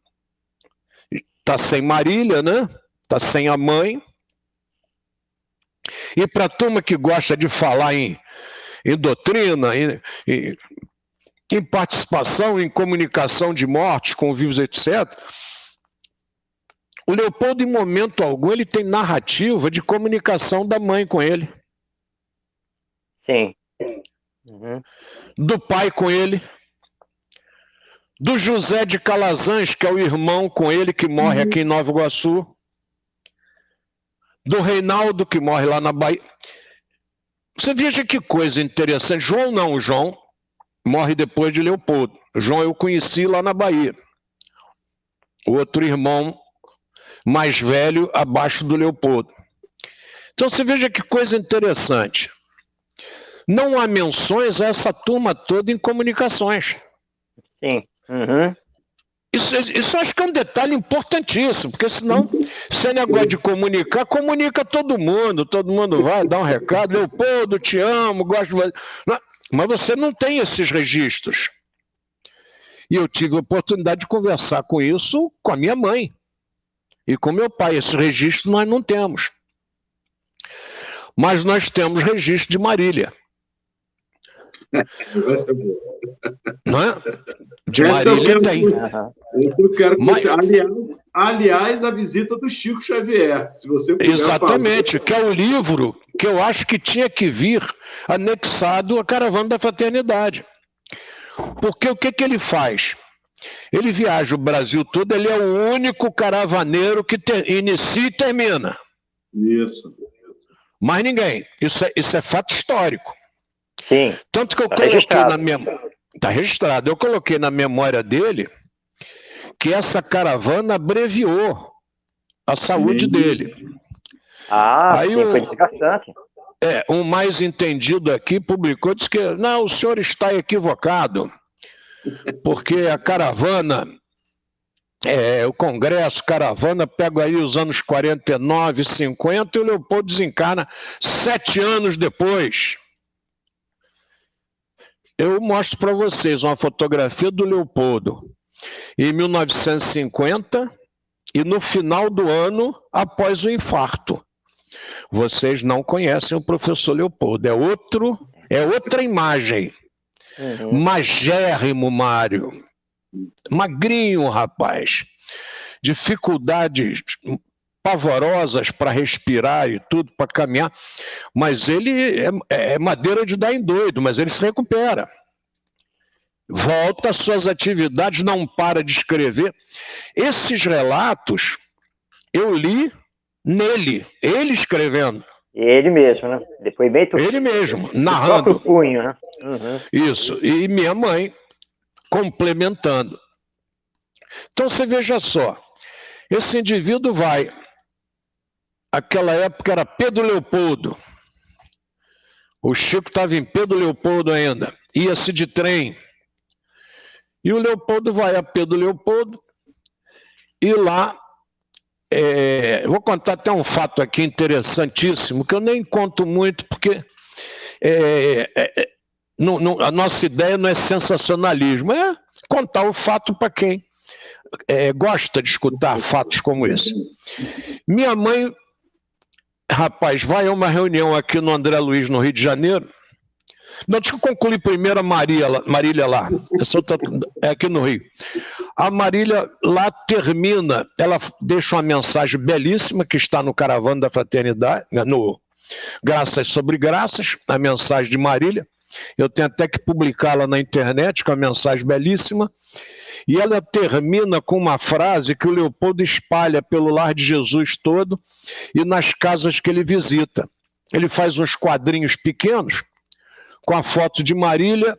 está sem Marília, né? Está sem a mãe. E para a turma que gosta de falar em doutrina, em participação, em comunicação de mortes com vivos, etc., o Leopoldo, em momento algum, ele tem narrativa de comunicação da mãe com ele. Sim. Do pai com ele. Do José de Calazans, que é o irmão com ele, que morre aqui em Nova Iguaçu. Do Reinaldo, que morre lá na Bahia. Você veja que coisa interessante. O João morre depois de Leopoldo. O João eu conheci lá na Bahia. O outro irmão mais velho abaixo do Leopoldo. Então você veja que coisa interessante. Não há menções a essa turma toda em comunicações. Sim. Isso acho que é um detalhe importantíssimo, porque senão, se é negócio de comunicar, comunica todo mundo vai dar um recado, Leopoldo, te amo, gosto de você. Mas você não tem esses registros. E eu tive a oportunidade de conversar com isso com a minha mãe e com meu pai. Esse registro nós não temos. Mas nós temos registro de Marília. Não é? De Marília tem. Eu quero aliás, a visita do Chico Xavier. Se você puder exatamente, falar. Que é o livro que eu acho que tinha que vir anexado à Caravana da Fraternidade. Porque o que ele faz? Ele viaja o Brasil todo, ele é o único caravaneiro que inicia e termina. Isso. Mais ninguém. Isso é fato histórico. Sim. Tanto que eu coloquei na minha... Está registrado. Eu coloquei na memória dele que essa caravana abreviou a saúde dele. Aí foi desgastante. Um mais entendido aqui publicou, disse que não, o senhor está equivocado, porque a caravana, o Congresso Caravana pega aí os anos 49, 50 e o Leopoldo desencarna 7 anos depois. Eu mostro para vocês uma fotografia do Leopoldo em 1950 e no final do ano após o infarto. Vocês não conhecem o professor Leopoldo, é outra imagem. Magérrimo, Mário. Magrinho, rapaz. Dificuldades pavorosas para respirar e tudo, para caminhar. Mas ele é madeira de dar em doido, mas ele se recupera. Volta às suas atividades, não para de escrever. Esses relatos eu li nele, ele escrevendo. Ele mesmo, né? Depoimento. Ele mesmo, narrando. Próprio punho, né? Isso, e minha mãe complementando. Então você veja só, esse indivíduo vai, aquela época era Pedro Leopoldo, o Chico estava em Pedro Leopoldo ainda, ia-se de trem, e o Leopoldo vai a Pedro Leopoldo, e lá, vou contar até um fato aqui interessantíssimo, que eu nem conto muito, porque a nossa ideia não é sensacionalismo, é contar o fato para quem gosta de escutar fatos como esse. Minha mãe, rapaz, vai a uma reunião aqui no André Luiz, no Rio de Janeiro. Não, deixa eu concluir primeiro a Marília lá. É aqui no Rio. A Marília lá termina, ela deixa uma mensagem belíssima que está no Caravana da Fraternidade, no Graças sobre Graças, a mensagem de Marília. Eu tenho até que publicá-la na internet, com a mensagem belíssima. E ela termina com uma frase que o Leopoldo espalha pelo Lar de Jesus todo e nas casas que ele visita. Ele faz uns quadrinhos pequenos com a foto de Marília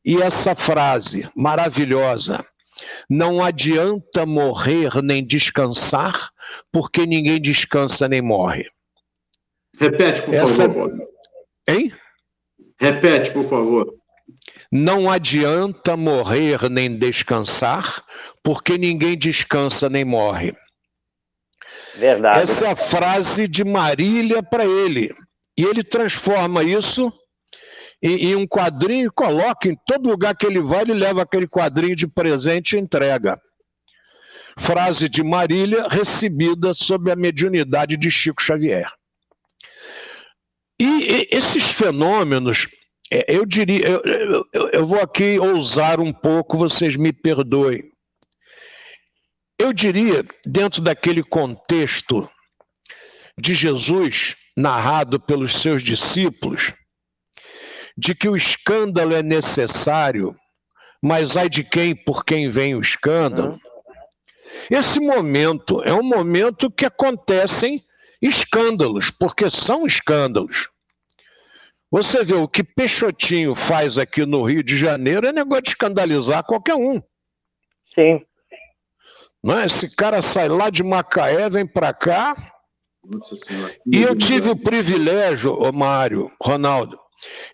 e essa frase maravilhosa: não adianta morrer nem descansar, porque ninguém descansa nem morre. Repete, por favor. Hein? Repete, por favor. Não adianta morrer nem descansar, porque ninguém descansa nem morre. Verdade. Essa é a frase de Marília para ele. E ele transforma isso em um quadrinho e coloca em todo lugar que ele vai, ele leva aquele quadrinho de presente e entrega. Frase de Marília recebida sob a mediunidade de Chico Xavier. E esses fenômenos, eu diria, eu vou aqui ousar um pouco, vocês me perdoem. Eu diria, dentro daquele contexto de Jesus, narrado pelos seus discípulos, de que o escândalo é necessário, mas ai de quem, por quem vem o escândalo. Esse momento é um momento que acontecem escândalos, porque são escândalos. Você vê o que Peixotinho faz aqui no Rio de Janeiro é negócio de escandalizar qualquer um. Sim. Não é? Esse cara sai lá de Macaé, vem para cá. Nossa Senhora. E eu tive o privilégio, Mário, Ronaldo,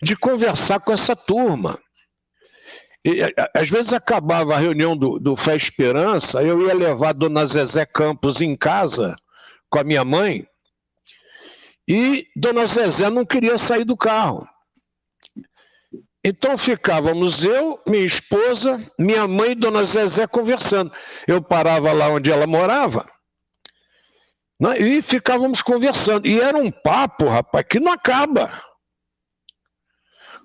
de conversar com essa turma. E, às vezes acabava a reunião do Fé Esperança, eu ia levar a dona Zezé Campos em casa com a minha mãe, e dona Zezé não queria sair do carro. Então ficávamos eu, minha esposa, minha mãe e dona Zezé conversando. Eu parava lá onde ela morava, né, e ficávamos conversando. E era um papo, rapaz, que não acaba.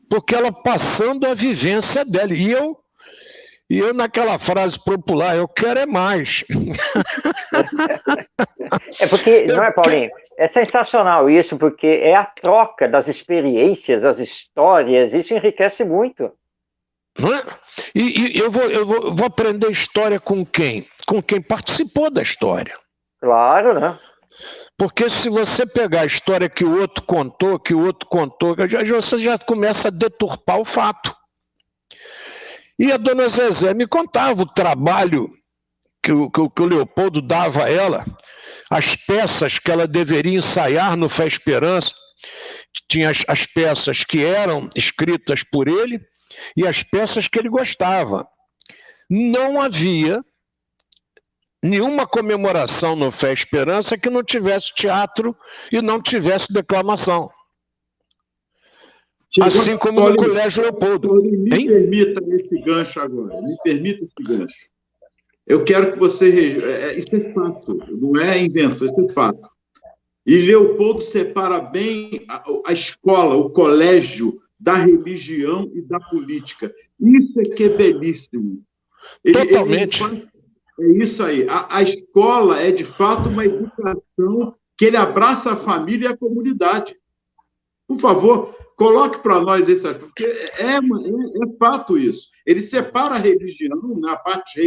Porque ela passando a vivência dela. E eu naquela frase popular, eu quero é mais. É porque, não é, Paulinho? É sensacional isso, porque é a troca das experiências, das histórias, isso enriquece muito. Não é? E eu vou aprender história com quem? Com quem participou da história. Claro, né? Porque se você pegar a história que o outro contou, você já começa a deturpar o fato. E a dona Zezé me contava o trabalho que o Leopoldo dava a ela, as peças que ela deveria ensaiar no Fé Esperança. Tinha as peças que eram escritas por ele e as peças que ele gostava. Não havia nenhuma comemoração no Fé Esperança que não tivesse teatro e não tivesse declamação. Assim como no Colégio Leopoldo. Me permita esse gancho agora. Me permita esse gancho. Eu quero que você... Isso é fato, não é invenção, isso é fato. E Leopoldo separa bem a escola, o colégio, da religião e da política. Isso é que é belíssimo. Totalmente. É isso aí. A escola é, de fato, uma educação que ele abraça a família e a comunidade. Por favor, coloque para nós esse aspecto, porque é fato isso. Ele separa a religião, na parte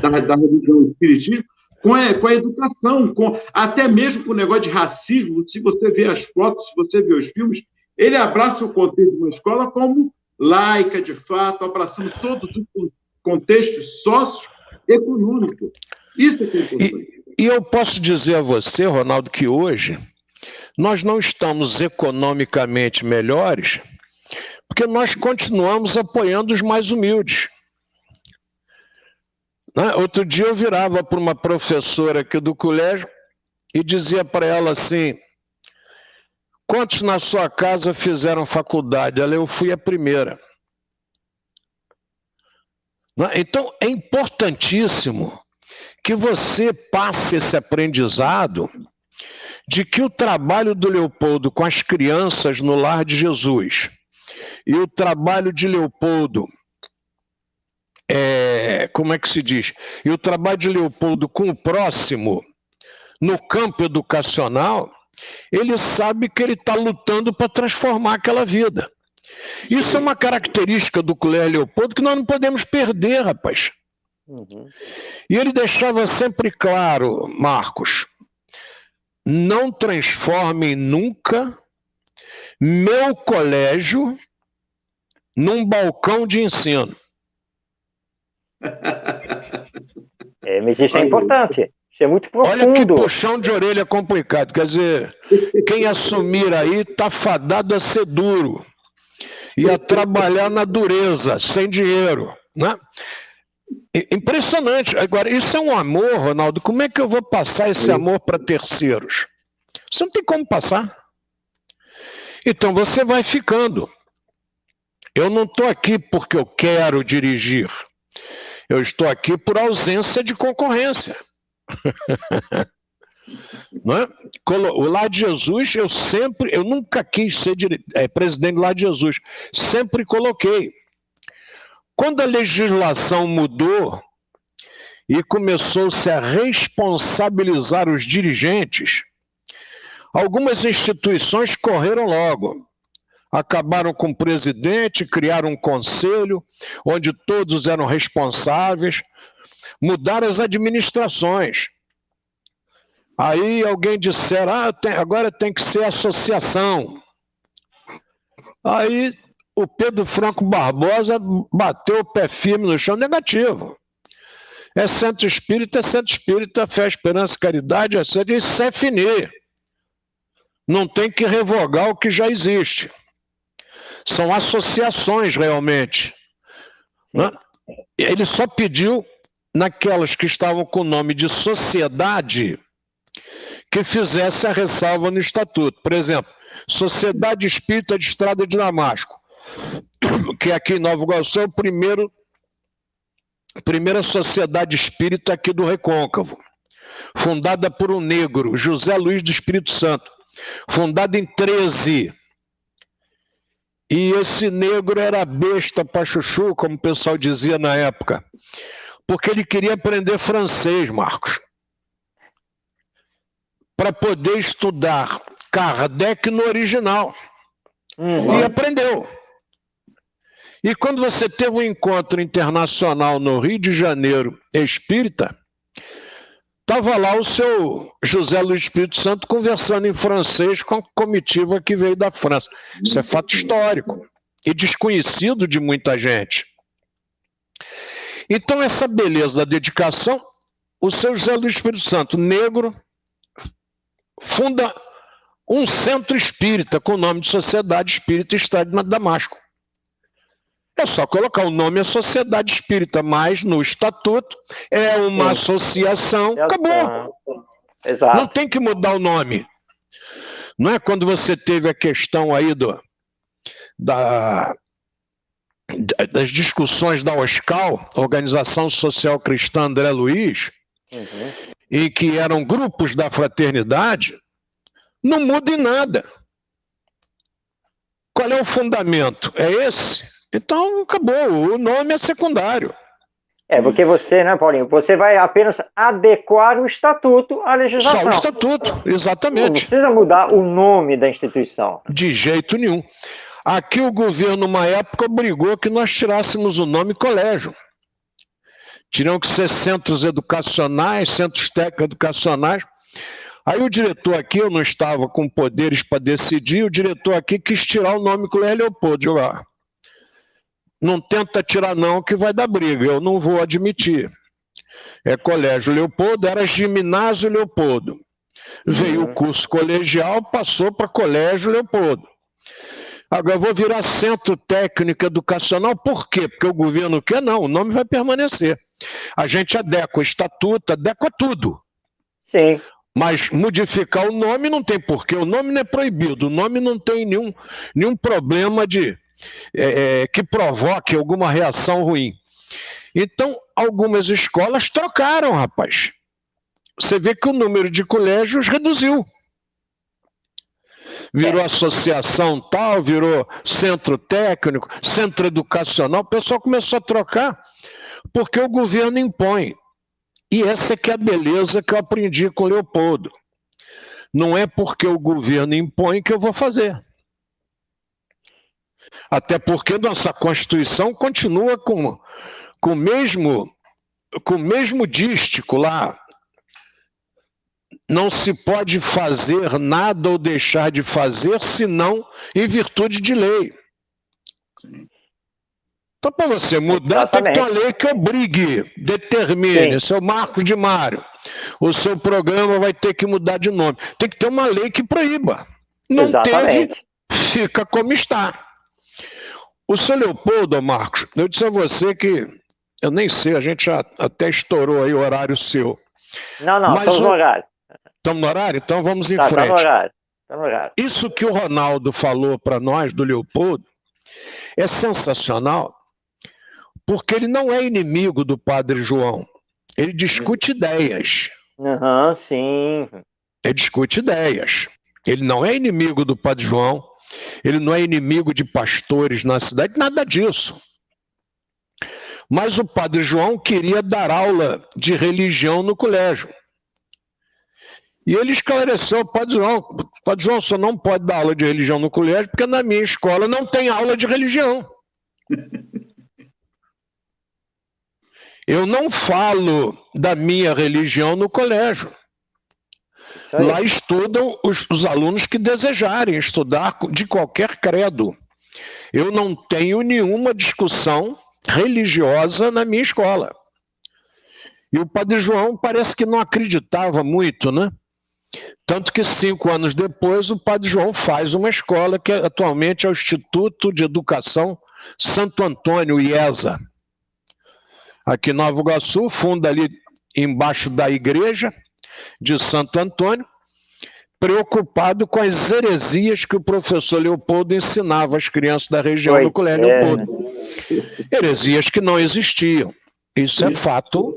da religião espiritismo, com a educação, até mesmo com o negócio de racismo. Se você vê as fotos, se você vê os filmes, ele abraça o contexto de uma escola como laica, de fato, abraçando todos os contextos socioeconômicos. Isso é que é importante. E eu posso dizer a você, Ronaldo, que hoje nós não estamos economicamente melhores porque nós continuamos apoiando os mais humildes. Outro dia eu virava para uma professora aqui do colégio e dizia para ela assim: quantos na sua casa fizeram faculdade? Ela: eu fui a primeira. Então é importantíssimo que você passe esse aprendizado de que o trabalho do Leopoldo com as crianças no Lar de Jesus e o trabalho de Leopoldo, como é que se diz? E o trabalho de Leopoldo com o próximo no campo educacional, ele sabe que ele está lutando para transformar aquela vida. Isso é uma característica do Colégio Leopoldo que nós não podemos perder, rapaz. Uhum. E ele deixava sempre claro, Marcos: não transformem nunca meu colégio num balcão de ensino. Mas isso é importante. Isso é muito profundo. Olha que puxão de orelha complicado. Quer dizer, quem assumir aí está fadado a ser duro e a trabalhar na dureza, sem dinheiro, né? Impressionante. Agora, isso é um amor, Ronaldo. Como é que eu vou passar esse amor para terceiros? Você não tem como passar. Então você vai ficando. Eu não estou aqui porque eu quero dirigir. Eu estou aqui por ausência de concorrência. Não é? O Lar de Jesus, eu nunca quis ser presidente do Lar de Jesus. Sempre coloquei. Quando a legislação mudou e começou-se a responsabilizar os dirigentes, algumas instituições correram logo. Acabaram com o presidente, criaram um conselho, onde todos eram responsáveis, mudaram as administrações. Aí alguém disseram: agora tem que ser associação. Aí o Pedro Franco Barbosa bateu o pé firme no chão: negativo. É centro espírita, fé, esperança, caridade, etc. Isso é finir. Não tem que revogar o que já existe. São associações, realmente. Né? Ele só pediu, naquelas que estavam com o nome de sociedade, que fizesse a ressalva no estatuto. Por exemplo, Sociedade Espírita de Estrada de Damasco, que aqui em Nova Iguaçu é a primeira sociedade espírita aqui do Recôncavo, fundada por um negro, José Luiz do Espírito Santo, fundada em 13. E esse negro era besta para chuchu, como o pessoal dizia na época, porque ele queria aprender francês, Marcos, para poder estudar Kardec no original. E aprendeu. E quando você teve um encontro internacional no Rio de Janeiro, espírita, estava lá o seu José Luiz Espírito Santo conversando em francês com a comitiva que veio da França. Isso é fato histórico e desconhecido de muita gente. Então, essa beleza da dedicação, o seu José Luiz Espírito Santo, negro, funda um centro espírita com o nome de Sociedade Espírita Estrada de Damasco. É só colocar o nome, a Sociedade Espírita, mas no estatuto é uma associação, acabou. Exato. Não tem que mudar o nome. Não é quando você teve a questão aí das discussões da OSCAL, Organização Social Cristã André Luiz, em que eram grupos da fraternidade, não muda em nada. Qual é o fundamento? É esse? Então, acabou. O nome é secundário. Porque você, né, Paulinho? Você vai apenas adequar o estatuto à legislação. Só o estatuto, exatamente. Não precisa mudar o nome da instituição. De jeito nenhum. Aqui o governo, numa época, obrigou que nós tirássemos o nome colégio. Teriam que ser centros educacionais, centros técnicos educacionais. Aí o diretor aqui, eu não estava com poderes para decidir, o diretor aqui quis tirar o nome Colégio Leopoldo. Eu, não tenta tirar não, que vai dar briga, eu não vou admitir. É Colégio Leopoldo, era Ginásio Leopoldo. Veio o curso colegial, passou para Colégio Leopoldo. Agora eu vou virar Centro Técnico Educacional, por quê? Porque o governo quer? Não, o nome vai permanecer. A gente adequa o estatuto, adequa tudo. Sim. Mas modificar o nome não tem porquê, o nome não é proibido, o nome não tem nenhum problema que provoque alguma reação ruim. Então, algumas escolas trocaram, rapaz. Você vê que o número de colégios reduziu. Virou associação tal, virou centro técnico, centro educacional. O pessoal começou a trocar porque o governo impõe. E essa é que é a beleza que eu aprendi com o Leopoldo. Não é porque o governo impõe que eu vou fazer. Até porque nossa Constituição continua com o mesmo dístico lá. Não se pode fazer nada ou deixar de fazer, senão em virtude de lei. Então, para você mudar, tem que ter uma lei que obrigue, determine. Seu Marcos de Mário, o seu programa vai ter que mudar de nome. Tem que ter uma lei que proíba. Não teve, fica como está. O seu Leopoldo, Marcos, eu disse a você que, eu nem sei, a gente já até estourou aí o horário seu. Não, estamos no horário. Estamos no horário? Então vamos em frente. Tá no horário. Isso que o Ronaldo falou para nós, do Leopoldo, é sensacional, porque ele não é inimigo do Padre João. Ele discute ideias. Sim. Ele discute ideias. Ele não é inimigo do Padre João, ele não é inimigo de pastores na cidade, nada disso. Mas o Padre João queria dar aula de religião no colégio. E ele esclareceu, Padre João, o senhor não pode dar aula de religião no colégio, porque na minha escola não tem aula de religião. Eu não falo da minha religião no colégio. Lá estudam os alunos que desejarem estudar de qualquer credo. Eu não tenho nenhuma discussão religiosa na minha escola. E o Padre João parece que não acreditava muito, né? Tanto que 5 anos depois o Padre João faz uma escola que atualmente é o Instituto de Educação Santo Antônio, IESA. Aqui em Nova Iguaçu, funda ali embaixo da igreja de Santo Antônio, preocupado com as heresias que o professor Leopoldo ensinava às crianças da região do Colégio Leopoldo. Heresias que não existiam. Isso é fato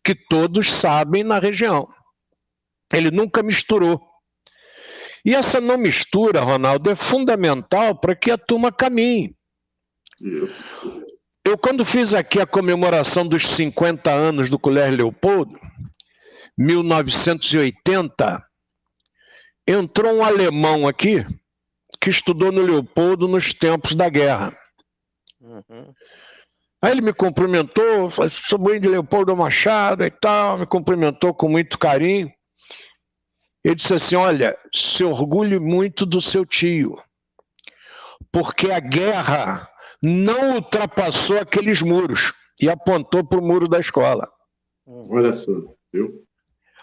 que todos sabem na região. Ele nunca misturou. E essa não mistura, Ronaldo, é fundamental para que a turma caminhe. Eu, quando fiz aqui a comemoração dos 50 anos do Colégio Leopoldo, 1980, entrou um alemão aqui que estudou no Leopoldo nos tempos da guerra. Aí ele me cumprimentou, falou, sobrinho de Leopoldo Machado e tal, me cumprimentou com muito carinho. Ele disse assim, olha, se orgulhe muito do seu tio, porque a guerra não ultrapassou aqueles muros, e apontou para o muro da escola. Olha só, viu?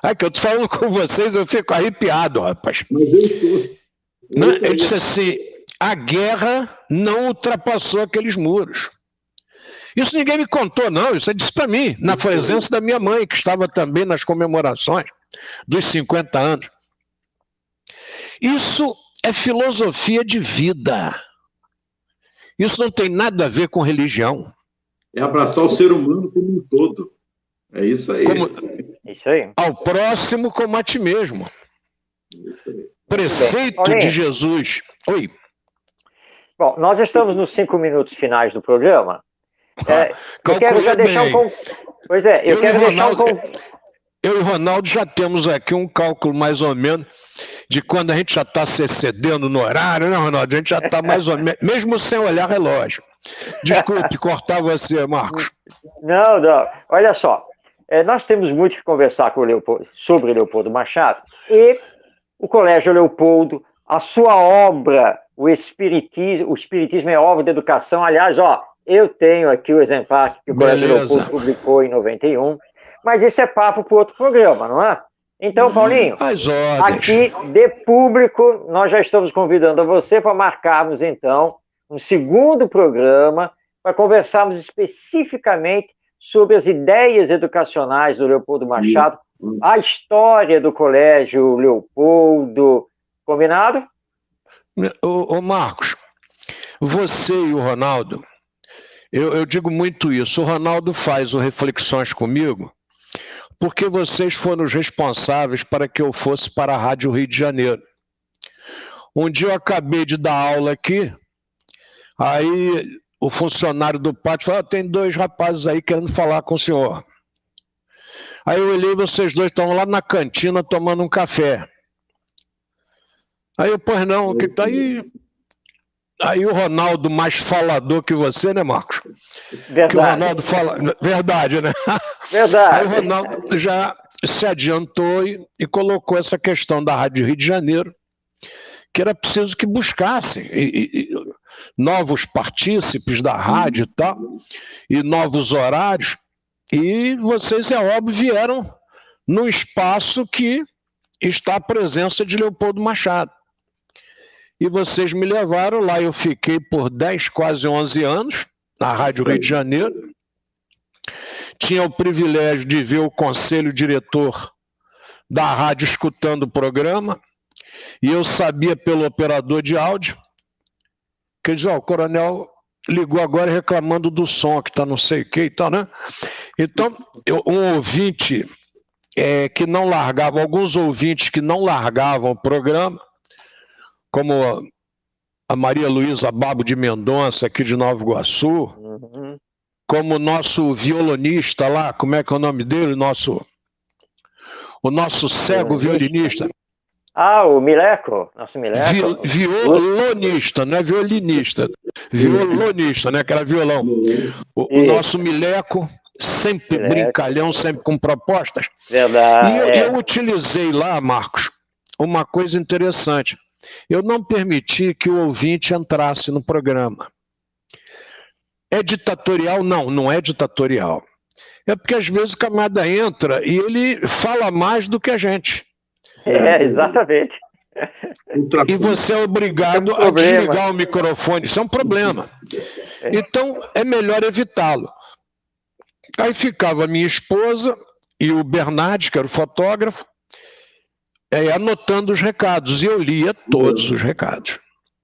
Aí que eu estou falando com vocês, eu fico arrepiado, rapaz. Ele disse assim, a guerra não ultrapassou aqueles muros. Isso ninguém me contou, não, isso ele disse para mim, na presença da minha mãe, que estava também nas comemorações dos 50 anos. Isso é filosofia de vida. Isso não tem nada a ver com religião. É abraçar o ser humano como um todo. É isso aí. Isso aí. Ao próximo como a ti mesmo. Preceito de Jesus. Oi. Bom, nós estamos nos 5 minutos finais do programa. Eu quero já deixar Pois é, eu quero deixar Eu e o Ronaldo já temos aqui um cálculo mais ou menos de quando a gente já está se excedendo no horário, né, Ronaldo? A gente já está mais ou menos, mesmo sem olhar relógio. Desculpe cortar você, Marcos. Não. Olha só, nós temos muito que conversar com sobre Leopoldo Machado e o Colégio Leopoldo, a sua obra, o Espiritismo é obra de educação. Aliás, eu tenho aqui o exemplar que o Colégio Leopoldo publicou em 91, mas esse é papo para outro programa, não é? Então, Paulinho, aqui de público, nós já estamos convidando a você para marcarmos, então, um segundo programa para conversarmos especificamente sobre as ideias educacionais do Leopoldo Machado, a história do Colégio Leopoldo. Combinado? Ô Marcos, você e o Ronaldo, eu digo muito isso, o Ronaldo faz o Reflexões comigo, porque vocês foram os responsáveis para que eu fosse para a Rádio Rio de Janeiro. Um dia eu acabei de dar aula aqui, aí o funcionário do pátio falou, tem 2 rapazes aí querendo falar com o senhor. Aí eu olhei, vocês 2 estão lá na cantina tomando um café. Aí eu, pois não, que tá aí... Aí o Ronaldo, mais falador que você, né, Marcos? Verdade. Que o Ronaldo fala... Verdade, né? Verdade. Aí o Ronaldo já se adiantou e colocou essa questão da Rádio Rio de Janeiro, que era preciso que buscassem novos partícipes da rádio e tal, e novos horários, e vocês, é óbvio, vieram num espaço que está a presença de Leopoldo Machado. E vocês me levaram lá, eu fiquei por 10, quase 11 anos, na Rádio Rio de Janeiro. Tinha o privilégio de ver o conselho diretor da rádio escutando o programa, e eu sabia pelo operador de áudio, que diz, o coronel ligou agora reclamando do som, que está não sei o que e tal, né? Então, um ouvinte que não largava, alguns ouvintes que não largavam o programa, como a Maria Luísa Babo de Mendonça, aqui de Nova Iguaçu, como o nosso violonista lá, como é que é o nome dele? O nosso cego violinista. O Mileco, nosso Mileco. Violonista, não é violinista. Violonista, né? Que era violão. O nosso Mileco, sempre brincalhão, sempre com propostas. Verdade. E eu utilizei lá, Marcos, uma coisa interessante. Eu não permiti que o ouvinte entrasse no programa. É ditatorial? Não, não é ditatorial. É porque às vezes o camarada entra e ele fala mais do que a gente. Exatamente. E você é obrigado a desligar o microfone. Isso é um problema. Então, é melhor evitá-lo. Aí ficava a minha esposa e o Bernardes, que era o fotógrafo, anotando os recados. E eu lia todos os recados.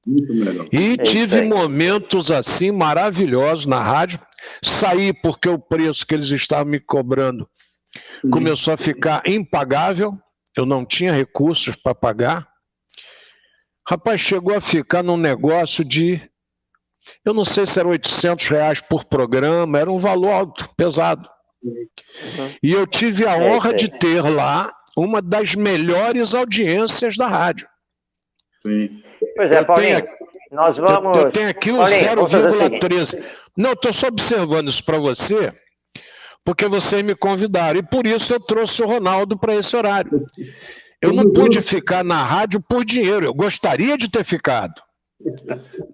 Muito melhor. E tive momentos assim maravilhosos na rádio. Saí porque o preço que eles estavam me cobrando começou a ficar impagável. Eu não tinha recursos para pagar. Rapaz, chegou a ficar num negócio de... Eu não sei se era R$800 por programa, era um valor alto, pesado. E eu tive a honra de ter lá uma das melhores audiências da rádio. Sim. Pois é, Paulinho, nós vamos... Eu tenho aqui um 0,13. Não, estou só observando isso para você, porque vocês me convidaram, e por isso eu trouxe o Ronaldo para esse horário. Eu não pude ficar na rádio por dinheiro, eu gostaria de ter ficado.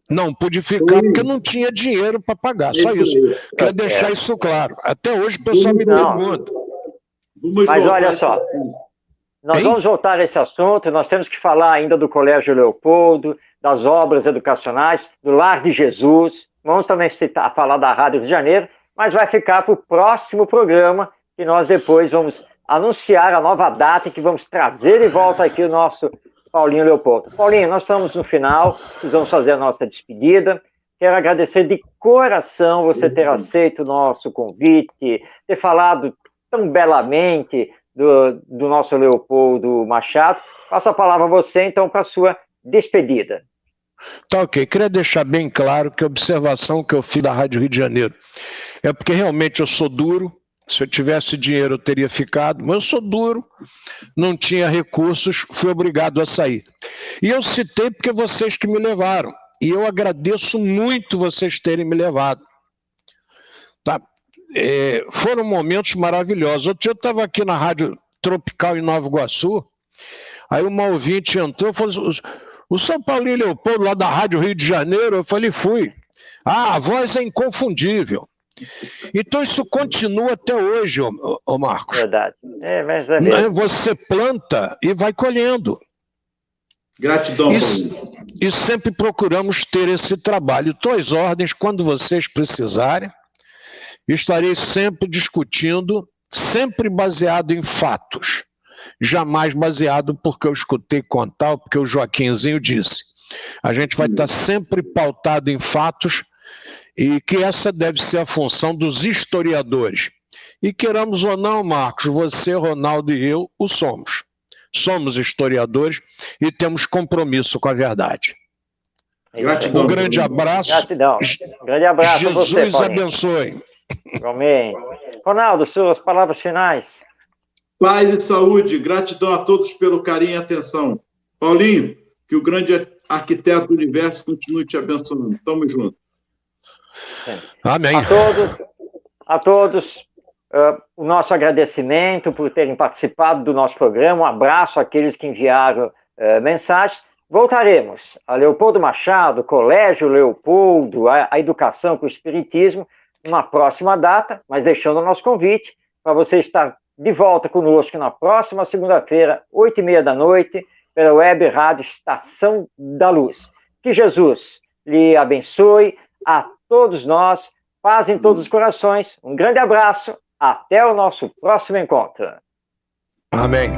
Não pude ficar porque eu não tinha dinheiro para pagar, só isso. Quero deixar isso claro. Até hoje o pessoal me pergunta. Mas olha só, nós vamos voltar a esse assunto, nós temos que falar ainda do Colégio Leopoldo, das obras educacionais, do Lar de Jesus, vamos também falar da Rádio Rio de Janeiro, mas vai ficar para o próximo programa, que nós depois vamos anunciar a nova data e que vamos trazer de volta aqui o nosso Paulinho Leopoldo. Paulinho, nós estamos no final, precisamos fazer a nossa despedida. Quero agradecer de coração você ter aceito o nosso convite, ter falado tão belamente do nosso Leopoldo Machado. Passo a palavra a você, então, para a sua despedida. Tá ok. Queria deixar bem claro que a observação que eu fiz da Rádio Rio de Janeiro é porque realmente eu sou duro. Se eu tivesse dinheiro eu teria ficado, mas eu sou duro, não tinha recursos, fui obrigado a sair. E eu citei porque vocês que me levaram. E eu agradeço muito vocês terem me levado. Tá? Foram momentos maravilhosos. Outro dia eu estava aqui na Rádio Tropical em Nova Iguaçu, aí uma ouvinte entrou e falou: o São Paulinho Leopoldo, lá da Rádio Rio de Janeiro. Eu falei: fui. A voz é inconfundível. Então isso continua até hoje, ô Marcos. Verdade. Mas é mesmo. Você planta e vai colhendo. Gratidão, Paulinho. E sempre procuramos ter esse trabalho. Estou às ordens, quando vocês precisarem. Estarei sempre discutindo, sempre baseado em fatos. Jamais baseado porque eu escutei contar, porque o Joaquinzinho disse. A gente vai estar sempre pautado em fatos, e que essa deve ser a função dos historiadores. E queiramos ou não, Marcos, você, Ronaldo e eu o somos. Somos historiadores e temos compromisso com a verdade. Gratidão. Um grande abraço. Gratidão. Um grande abraço. Jesus você, abençoe. Amém. Ronaldo, suas palavras finais. Paz e saúde. Gratidão a todos pelo carinho e atenção. Paulinho, que o grande arquiteto do universo continue te abençoando. Tamo junto. Amém. A todos o nosso agradecimento por terem participado do nosso programa. Um abraço àqueles que enviaram mensagens. Voltaremos a Leopoldo Machado, Colégio Leopoldo, a educação com o Espiritismo, numa próxima data, mas deixando o nosso convite para você estar de volta conosco na próxima segunda-feira, 8h30 da noite, pela Web Rádio Estação da Luz. Que Jesus lhe abençoe, a todos nós, paz em todos os corações. Um grande abraço, até o nosso próximo encontro. Amém.